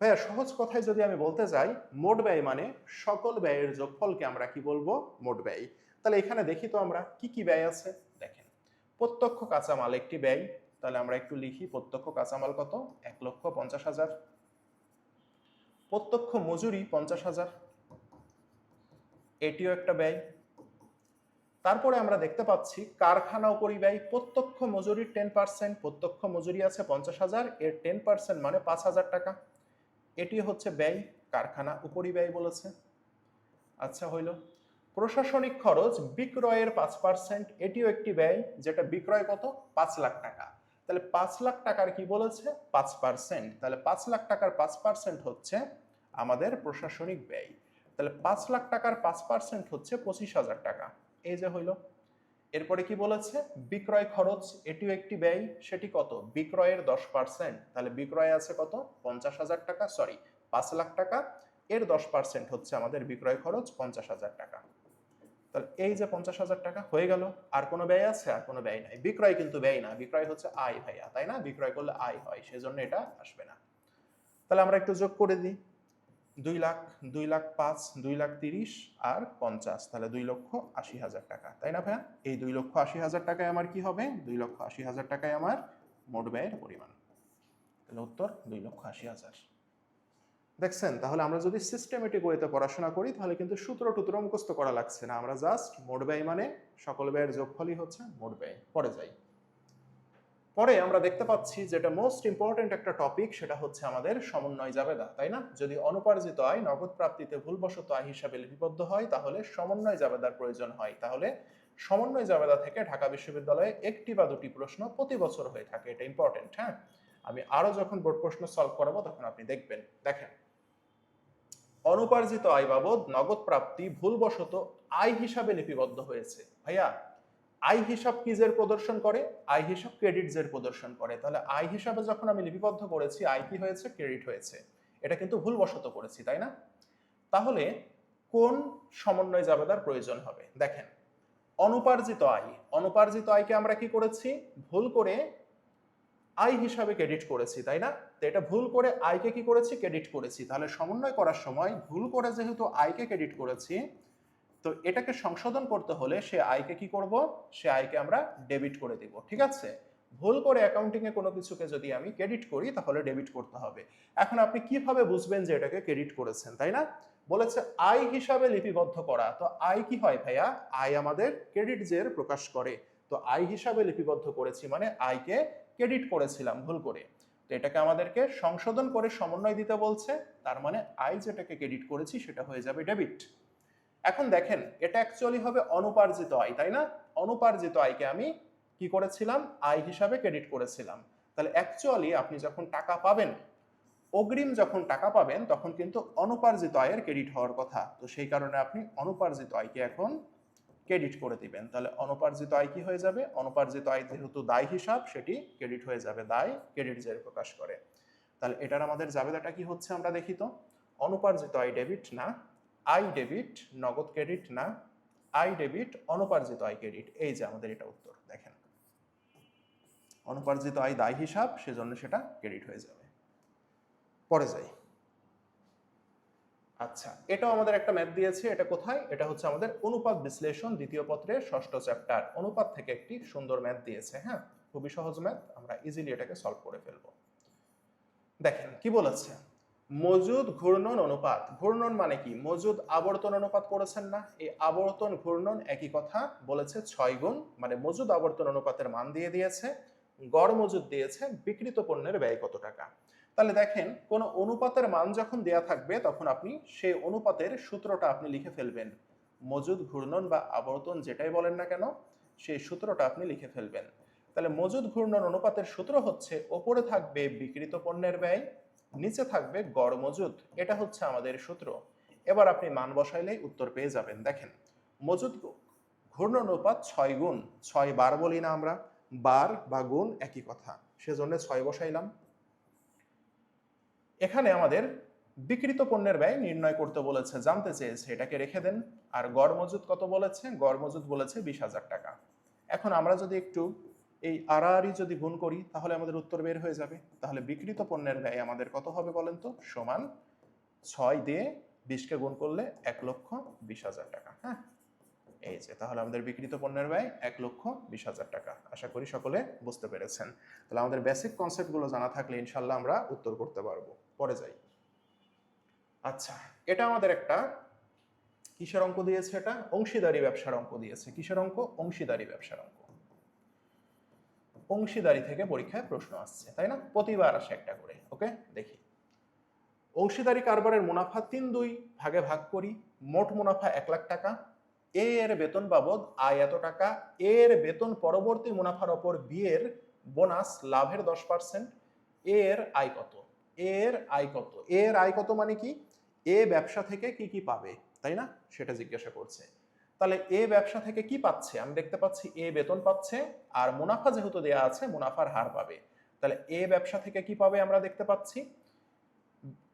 ভাইয়া সহজ কথায় যদি আমি বলতে যাই, মোট ব্যয় মানে সকল ব্যয়ের যোগফলকে আমরা কি বলবো, মোট ব্যয়। তাহলে এখানে দেখি তো আমরা কি কি ব্যয় আছে। দেখেন প্রত্যক্ষ কাঁচামাল একটি ব্যয়, তাহলে আমরা একটু লিখি প্রত্যক্ষ কাঁচামাল কত, 1,50,000। প্রত্যক্ষ মজুরি 50,000, এটিও একটা ব্যয়। তারপরে আমরা দেখতে পাচ্ছি কারখানা উপরিব্যয়, প্রত্যক্ষ মজুরির 10%, প্রত্যক্ষ মজুরি আছে 50,000, এর 10% মানে 5,000 টাকা, এটি হচ্ছে ব্যয়, কারখানা উপরিব্যয় বলেছে। আচ্ছা হইল। প্রশাসনিক খরচ বিক্রয়ের 5%, এটিও একটি ব্যয়, যেটা বিক্রয় কত, 5 লাখ টাকা। তাহলে 5 লাখ টাকার কি বলেছে, 5%, তাহলে 5 লাখ টাকার 5% হচ্ছে আমাদের প্রশাসনিক ব্যয়। তাহলে 5 লাখ টাকার 5% হচ্ছে 25,000 টাকা, এই যে হইল। এরপরে কি বলেছে, বিক্রয় খরচ, এটিও একটি ব্যয়, সেটি কত, বিক্রয়ের 10%, তাহলে বিক্রয় আছে কত, 50,000 টাকা, সরি 5 লাখ টাকা, এর 10% হচ্ছে আমাদের বিক্রয় খরচ 50,000 টাকা। তাহলে এই যে 50,000 টাকা হয়ে গেল। আর কোনো ব্যয় আছে, আর কোনো ব্যয় নাই। বিক্রয় কিন্তু ব্যয় না, বিক্রয় হচ্ছে আয় ভাইয়া, তাই না, বিক্রয় করলে আয় হয়, সেজন্য এটা আসবে না। তাহলে আমরা একটু যোগ করে দিই, 2 লাখ, 2 লাখ 5, 2 লাখ 30 আর 50, তাহলে 2,80,000 টাকা, তাই না ভাইয়া? এই 2,80,000 টাকায় আমার কি হবে, 2,80,000 টাকায় আমার মোট ব্যয়ের পরিমাণ। তাহলে উত্তর 2,80,000। দেখছেন, তাহলে আমরা যদি সিস্টেমেটিক ওয়েতে পড়াশোনা করি তাহলে কিন্তু সূত্র টুত্র মুখস্থ করা লাগছে না, আমরা জাস্ট মোট ব্যয় মানে সকল ব্যয়ের যোগফলই হচ্ছে মোট ব্যয়। পরে যাই। পরে আমরা দেখতে পাচ্ছি যেটা মোস্ট ইম্পর্টেন্ট একটা টপিক, সেটা হচ্ছে আমাদের সমন্বয় জাবেদা, তাই না? যদি অনুপার্জিত আয় নগদ প্রাপ্তিতে ভুলবশত আয় হিসাবে লিপিবদ্ধ হয় তাহলে সমন্বয় জাবেদার প্রয়োজন হয়। তাহলে সমন্বয় জাবেদা থেকে ঢাকা বিশ্ববিদ্যালয়ে একটি বা দুটি প্রশ্ন প্রতি বছর হয়ে থাকে, এটা ইম্পর্টেন্ট। হ্যাঁ, আমি আরো যখন বোর্ড প্রশ্ন সলভ করাবো তখন আপনি দেখবেন। দেখেন, অনুপার্জিত আয় বাবদ নগদ প্রাপ্তি ভুলবশত আয় হিসাবে লিপিবদ্ধ হয়েছে। ভাইয়া আয় হিসাব কি জের প্রদর্শন করে, আয় হিসাব ক্রেডিট জের প্রদর্শন করে। তাহলে আয় হিসাবে যখন আমি লিপিবদ্ধ করেছি, আয় কি হয়েছে, ক্রেডিট হয়েছে, এটা কিন্তু ভুলবশত করেছি, তাই না? তাহলে কোন সমন্বয় জাবেদার প্রয়োজন হবে। দেখেন, অনুপার্জিত আয়, অনুপার্জিত আয়কে আমরা কি করেছি, ভুল করে আয় হিসাবে ক্রেডিট করেছি, তাই না? তো এটা ভুল করে আয়কে কি করেছি, ক্রেডিট করেছি। তাহলে সমন্বয় করার সময় ভুল করে যেহেতু আয়কে ক্রেডিট করেছি, তো এটাকে সংশোধন করতে হলে সে আয়কে কি করব, সে আয়কে আমরা ডেবিট করে দিব, ঠিক আছে? ভুল করে অ্যাকাউন্টিং এ কোনো কিছুকে যদি আমি ক্রেডিট করি তাহলে ডেবিট করতে হবে। এখন আপনি কিভাবে বুঝবেন যে এটাকে ক্রেডিট করেছেন, তাই না? বলেছে আয় হিসাবে লিপিবদ্ধ করা, তো আয় কি হয় ভাইয়া, আয় আমাদের ক্রেডিট জের প্রকাশ করে। তো আয় হিসাবে লিপিবদ্ধ করেছি মানে আয়কে ক্রেডিট করেছিলাম ভুল করে, তো এটাকে আমাদেরকে সংশোধন করে সমন্বয় দিতে বলছে। তার মানে আয় যেটাকে ক্রেডিট করেছি সেটা হয়ে যাবে ডেবিট। এখন দেখেন, এটা অ্যাকচুয়ালি হবে অনুপার্জিত আয়, তাই না? অনুপার্জিত আয়কে আমি কি করেছিলাম, আয় হিসাবে ক্রেডিট করেছিলাম। তাহলে অ্যাকচুয়ালি আপনি যখন টাকা পাবেন, অগ্রিম যখন টাকা পাবেন তখন কিন্তু অনুপার্জিত আয়ের ক্রেডিট হওয়ার কথা। তো সেই কারণে আপনি অনুপার্জিত আয়কে এখন ক্রেডিট করে দিবেন। তাহলে অনুপার্জিত আয় কি হয়ে যাবে, অনুপার্জিত আয় যেহেতু দায় হিসাব সেটি ক্রেডিট হয়ে যাবে, দায় ক্রেডিট জের প্রকাশ করে। তাহলে এটার আমাদের জাবেদাটা কি হচ্ছে আমরা দেখি তো। অনুপার্জিত আয় ডেবিট না, আই ডেবিট নগদ ক্রেডিট না, আই ডেবিট অনুপার্জিত আয় ক্রেডিট, এই যে আমাদের এটা উত্তর। দেখেন, অনুপার্জিত আয় দায় হিসাব, সেজন্য সেটা ক্রেডিট হয়ে যাবে। পরে যাই। আচ্ছা, এটাও আমাদের একটা ম্যাথ দিয়েছে, এটা কোথায়, এটা হচ্ছে আমাদের অনুপাত বিশ্লেষণ দ্বিতীয় পত্রের 6ষ্ঠ চ্যাপ্টার। অনুপাত থেকে একটি সুন্দর ম্যাথ দিয়েছে। হ্যাঁ, খুবই সহজ ম্যাথ, আমরা ইজিলি এটাকে সলভ করে ফেলবো। দেখেন কি বলেছে, মজুদ ঘূর্ণন অনুপাত, ঘূর্ণন মানে কি? মজুদ আবর্তন অনুপাত পড়েছেন না? এই আবর্তন ঘূর্ণন একই কথা, বলেছে 6 গুণ, মানে মজুদ আবর্তন অনুপাতের মান দিয়ে দিয়েছে, গড় মজুদ দিয়েছে, বিক্রিত পণ্যের ব্যয় কত টাকা। তাহলে দেখেন, কোন অনুপাতের মান যখন দেয়া থাকবে তখন আপনি সেই অনুপাতের সূত্রটা আপনি লিখে ফেলবেন। মজুদ ঘূর্ণন বা আবর্তন যেটাই বলেন না কেন, সেই সূত্রটা আপনি লিখে ফেলবেন। তাহলে মজুদ ঘূর্ণন অনুপাতের সূত্র হচ্ছে, ওপরে থাকবে বিক্রিত পণ্যের ব্যয়, নিচে থাকবে গড় মজুদ। এটা হচ্ছে আমাদের সূত্র। এবার আপনি মান বসাইলেই উত্তর পেয়ে যাবেন। দেখেন, মজুদ ঘূর্ণন অনুপাত 6 গুণ, 6 বার বলি না আমরা, বার বা গুণ একই কথা, সেজন্য 6 বসাইলাম। এখানে আমাদের বিক্রিত পণ্যের ব্যয় নির্ণয় করতে বলেছে, জানতে চেয়েছে, এটাকে রেখে দেন। আর গড় মজুদ কত বলেছে? গড় মজুদ বলেছে 20,000 টাকা। এখন আমরা যদি একটু এই আড়াআড়ি যদি গুণ করি তাহলে আমাদের উত্তর বের হয়ে যাবে। তাহলে বিক্রিত পণ্যের ব্যয় আমাদের কত হবে বলেন তো? সমান 6 দিয়ে 20কে গুণ করলে 1,20,000 টাকা। হ্যাঁ, এই যে, তাহলে আমাদের বিক্রিত পণ্যের ব্যয় 1,20,000 টাকা। আশা করি সকলে বুঝতে পেরেছেন। তাহলে আমাদের বেসিক কনসেপ্টগুলো জানা থাকলে ইনশাল্লাহ আমরা উত্তর করতে পারবো। পরে যাই। আচ্ছা, এটা আমাদের একটা কিসের অঙ্ক দিয়েছে? এটা অংশীদারি ব্যবসার অঙ্ক দিয়েছে। কিসের অঙ্ক? অংশীদারি ব্যবসার অঙ্ক। অংশীদারি থেকে পরীক্ষায় প্রশ্ন আসছে, তাই না? প্রতিবার আসে একটা করে। ওকে, দেখি। অংশীদারি কারবারের মুনাফা 3/2 ভাগে ভাগ করি। মোট মুনাফা 1 লাখ টাকা। এ এর বেতন বাবদ আয় এত টাকা। এ এর বেতন পরবর্তী মুনাফার ওপর বি এর বোনাস লাভের 10%। এ এর আয় কত? এ এর আয় কত? এ এর আয় কত মানে কি? এ ব্যবসা থেকে কি কি পাবে, তাই না? সেটা জিজ্ঞাসা করছে। তাহলে এ ব্যবসা থেকে কি পাচ্ছে? আমি দেখতে পাচ্ছি এ বেতন পাচ্ছে, আর মুনাফা যেহেতু দেয়া আছে মুনাফার হার পাবে। তাহলে এ ব্যবসা থেকে কি পাবে আমরা দেখতে পাচ্ছি?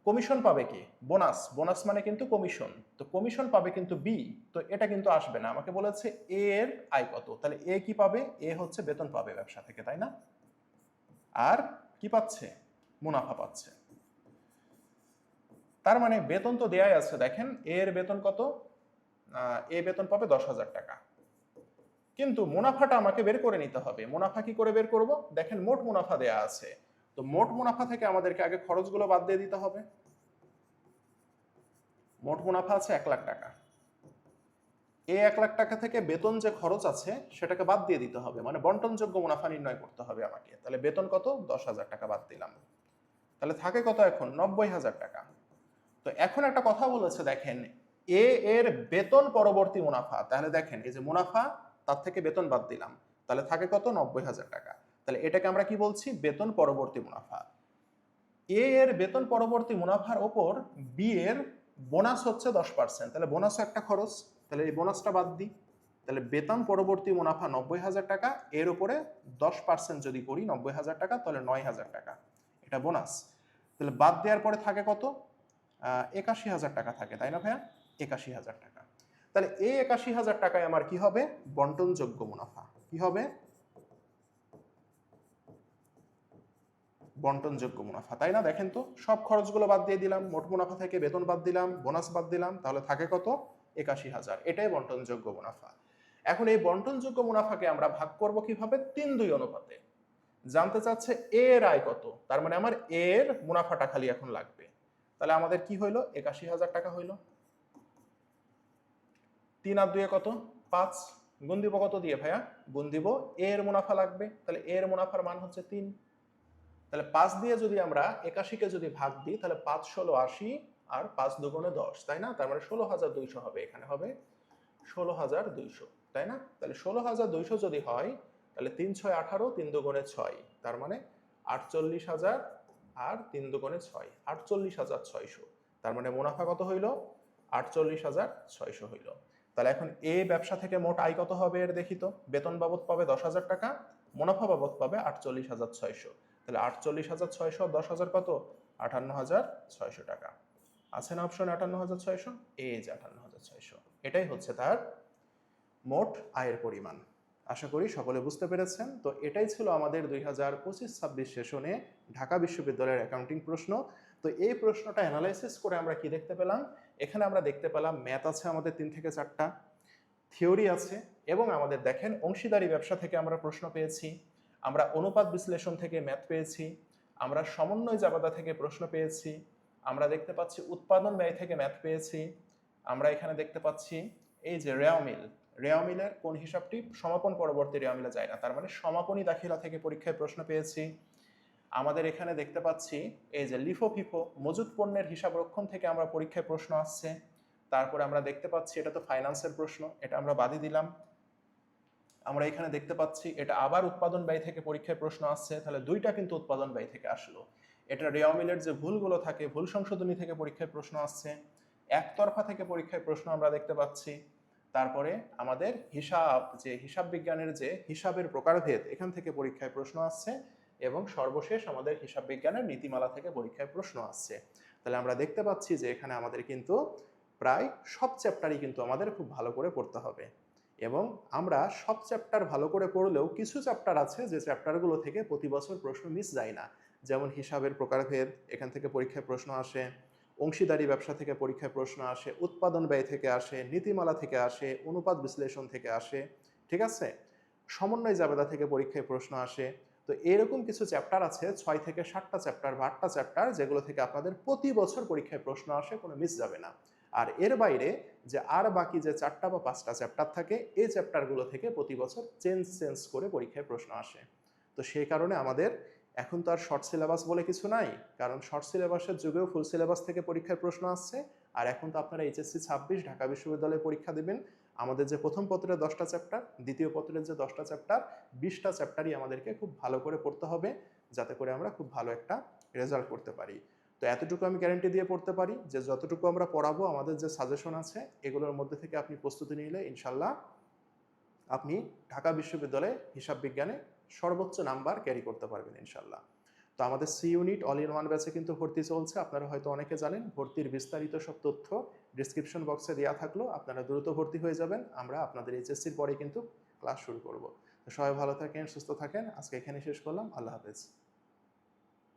কমিশন পাবে কি? বোনাস। বোনাস মানে কিন্তু কমিশন। তো কমিশন পাবে কিন্তু বি, তো এটা কিন্তু আসবে না। আমাকে বলেছে এ এর আয় কত, তাহলে এ কি পাবে? এ হচ্ছে বেতন পাবে ব্যবসা থেকে, তাই না? আর কি পাচ্ছে? মুনাফা পাচ্ছে। তার মানে বেতন তো দেয়াই আছে। দেখেন, এর বেতন কত? এ বেতন পাবে 10,000 টাকা, কিন্তু মুনাফাটা আমাকে বের করে নিতে হবে। মুনাফা কি করে বের করব? দেখেন, মোট মুনাফা দেয়া আছে, তো মোট মুনাফা থেকে আমাদেরকে আগে খরচগুলো বাদ দিয়ে দিতে হবে। মোট মুনাফা আছে 1 লাখ টাকা। এই 1 লাখ টাকা থেকে বেতন যে খরচ আছে সেটাকে বাদ দিয়ে দিতে হবে, মানে বন্টনযোগ্য মুনাফা নির্ণয় করতে হবে আমাকে। তাহলে বেতন কত? 10,000 টাকা বাদ দিলাম। তাহলে থাকে কত এখন? 90,000 টাকা। তো এখন একটা কথা বলেছে, দেখেন, এ এর বেতন পরবর্তী মুনাফা। তাহলে দেখেন, এই যে মুনাফা, তার থেকে বেতন বাদ দিলাম, তাহলে থাকে কত? 90,000 টাকা। তাহলে এটাকে আমরা কি বলছি? বেতন পরবর্তী মুনাফা। এ এর বেতন পরবর্তী মুনাফার ওপর বি এর বোনাস হচ্ছে 10%, তাহলে বোনাসও একটা খরচ, তাহলে এই বোনাসটা বাদ দিই। তাহলে বেতন পরবর্তী মুনাফা 90,000 টাকা, এর উপরে 10% যদি করি 90,000 টাকা, তাহলে 9,000 টাকা, এটা বোনাস। তাহলে বাদ দেওয়ার পরে থাকে কত? 81,000 টাকা থাকে, তাই না ভাইয়া? 81,000 টাকা। তাহলে এই 81,000 টাকায় আমার কি হবে? বন্টনযোগ্য মুনাফা। কি হবে? বন্টনযোগ্য মুনাফা, তাই না? দেখেন তো, সব খরচগুলো বাদ দিয়ে দিলাম, মোট মুনাফা থেকে বেতন বাদ দিলাম, বোনাস বাদ দিলাম, তাহলে থাকে কত? 81,000। এটাই বন্টনযোগ্য মুনাফা। এখন এই বন্টনযোগ্য মুনাফাকে আমরা ভাগ করব কিভাবে? 3/2 অনুপাতে। জানতে চাচ্ছে এর আয় কত, তার মানে আমার এর মুনাফাটা খালি এখন লাগবে। তাহলে আমাদের কি হইলো? 81,000 টাকা হইলো। 3 আর 2 কত? 5। গুণ দিব কত দিয়ে ভাইয়া? গুণ দিব এর মুনাফা লাগবে, তাহলে এর মুনাফার মান হচ্ছে 3। তাহলে 5 দিয়ে যদি আমরা 81-কে যদি ভাগ দিই, তাহলে 5 ষোলো 80, আর 5 দুগুণে 10, তাই না? তার মানে 16,200 হবে। এখানে হবে 16,200, তাই না? তাহলে 16,200 যদি হয়, তাহলে 3 6 18, 3 দুগুণে 6, তার মানে 48,000, আর 3 দুগুণে 6, 48,600। তার মানে মুনাফা কত হইল? 48,600 হইল। তাহলে এখন এ ব্যবসা থেকে মোট আয় কত হবে এর দেখি তো। বেতন বাবদ পাবে 10,000 টাকা, মুনাফা বাবদ পাবে 48,600। তাহলে 48,600 10,000 কত? 58,600 টাকা। আছে না অপশন 58,600? এই যে 58,600, এটাই হচ্ছে তার মোট আয়ের পরিমাণ। আশা করি সকলে বুঝতে পেরেছেন। তো এটাই ছিল আমাদের 2025-26 সেশনে ঢাকা বিশ্ববিদ্যালয়ের অ্যাকাউন্টিং প্রশ্ন। তো এই প্রশ্নটা অ্যানালাইসিস করে আমরা কি দেখতে পেলাম? এখানে আমরা দেখতে পেলাম ম্যাথ আছে আমাদের 3 থেকে 4টা, থিওরি আছে, এবং আমাদের দেখেন অংশীদারি ব্যবসা থেকে আমরা প্রশ্ন পেয়েছি, আমরা অনুপাত বিশ্লেষণ থেকে ম্যাথ পেয়েছি, আমরা সমন্বয় জাবাদা থেকে প্রশ্ন পেয়েছি, আমরা দেখতে পাচ্ছি উৎপাদন ব্যয় থেকে ম্যাথ পেয়েছি। আমরা এখানে দেখতে পাচ্ছি এই যে রেওয়ামিলের কোন হিসাবটি সমাপন পরবর্তী রেওয়ামিলে যায় না, তার মানে সমাপনী দাখিলা থেকে পরীক্ষায় প্রশ্ন পেয়েছি। আমাদের এখানে দেখতে পাচ্ছি এই যে লিফো ফিফো মজুত পণ্যের হিসাব রক্ষণ থেকে আমরা পরীক্ষায় প্রশ্ন আসছে। তারপরে আমরা দেখতে পাচ্ছি এটা তো ফাইন্যান্সের প্রশ্ন, এটা আমরা বাদই দিলাম। আমরা এখানে দেখতে পাচ্ছি এটা আবার উৎপাদন ব্যয় থেকে পরীক্ষায় প্রশ্ন আসছে, তাহলে দুইটা কিন্তু উৎপাদন ব্যয় থেকে আসলো। এটা রেওয়ামিলের যে ভুলগুলো থাকে ভুল সংশোধনী থেকে পরীক্ষায় প্রশ্ন আসছে, একতরফা থেকে পরীক্ষায় প্রশ্ন আমরা দেখতে পাচ্ছি। তারপরে আমাদের হিসাব বিজ্ঞানের যে হিসাবের প্রকারভেদ এখান থেকে পরীক্ষায় প্রশ্ন আসছে, এবং সর্বশেষ আমাদের হিসাব বিজ্ঞানের নীতিমালা থেকে পরীক্ষায় প্রশ্ন আসছে। তাহলে আমরা দেখতে পাচ্ছি যে এখানে আমাদের কিন্তু প্রায় সব চ্যাপ্টারই কিন্তু আমাদের খুব ভালো করে পড়তে হবে, এবং আমরা সব চ্যাপ্টার ভালো করে পড়লেও কিছু চ্যাপ্টার আছে যে চ্যাপ্টারগুলো থেকে প্রতি বছর প্রশ্ন মিস যায় না। যেমন হিসাবের প্রকারভেদ, এখান থেকে পরীক্ষায় প্রশ্ন আসে। অংশীদারি ব্যবসা থেকে পরীক্ষায় প্রশ্ন আসে, উৎপাদন ব্যয় থেকে আসে, নীতিমালা থেকে আসে, অনুপাত বিশ্লেষণ থেকে আসে, ঠিক আছে, সমন্বয় জাবেদা থেকে পরীক্ষায় প্রশ্ন আসে। তো এরকম কিছু চ্যাপ্টার আছে 6 থেকে 7টা চ্যাপ্টার বা 8টা চ্যাপ্টার যেগুলো থেকে আপনাদের প্রতি বছর পরীক্ষায় প্রশ্ন আসে, কোনো মিস যাবে না। আর এর বাইরে যে আর বাকি যে 4টা বা 5টা চ্যাপ্টার থাকে এই চ্যাপ্টারগুলো থেকে প্রতি বছর চেঞ্জ করে পরীক্ষায় প্রশ্ন আসে। তো সেই কারণে আমাদের এখন তো আর শর্ট সিলেবাস বলে কিছু নাই, কারণ শর্ট সিলেবাসের যুগেও ফুল সিলেবাস থেকে পরীক্ষার প্রশ্ন আসছে। আর এখন তো আপনারা এইচএসসি 26 ঢাকা বিশ্ববিদ্যালয়ে পরীক্ষা দেবেন, আমাদের যে প্রথম পত্রের 10টা চ্যাপ্টার, দ্বিতীয় পত্রের যে 10টা চ্যাপ্টার, 20টা চ্যাপ্টারই আমাদেরকে খুব ভালো করে পড়তে হবে, যাতে করে আমরা খুব ভালো একটা রেজাল্ট করতে পারি। তো এতটুকু আমি গ্যারান্টি দিয়ে পড়তে পারি যে যতটুকু আমরা পড়াবো, আমাদের যে সাজেশন আছে এগুলোর মধ্যে থেকে আপনি প্রস্তুতি নিলে ইনশাল্লাহ আপনি ঢাকা বিশ্ববিদ্যালয়ে হিসাব বিজ্ঞানে সর্বোচ্চ নাম্বার ক্যারি করতে পারবেন ইনশাল্লাহ। তো আমাদের C unit all in one ব্যাচে কিন্তু ভর্তি চলছে, আপনারা হয়তো অনেকে জানেন। ভর্তির বিস্তারিত সব তথ্য ডিসক্রিপশন বক্সে দেওয়া থাকলো, আপনারা দ্রুত ভর্তি হয়ে যাবেন। আমরা আপনাদের এইচএসসির পরে কিন্তু ক্লাস শুরু করব। তো সবাই ভালো থাকেন, সুস্থ থাকেন। আজকে এখানে শেষ করলাম। আল্লাহ হাফেজ।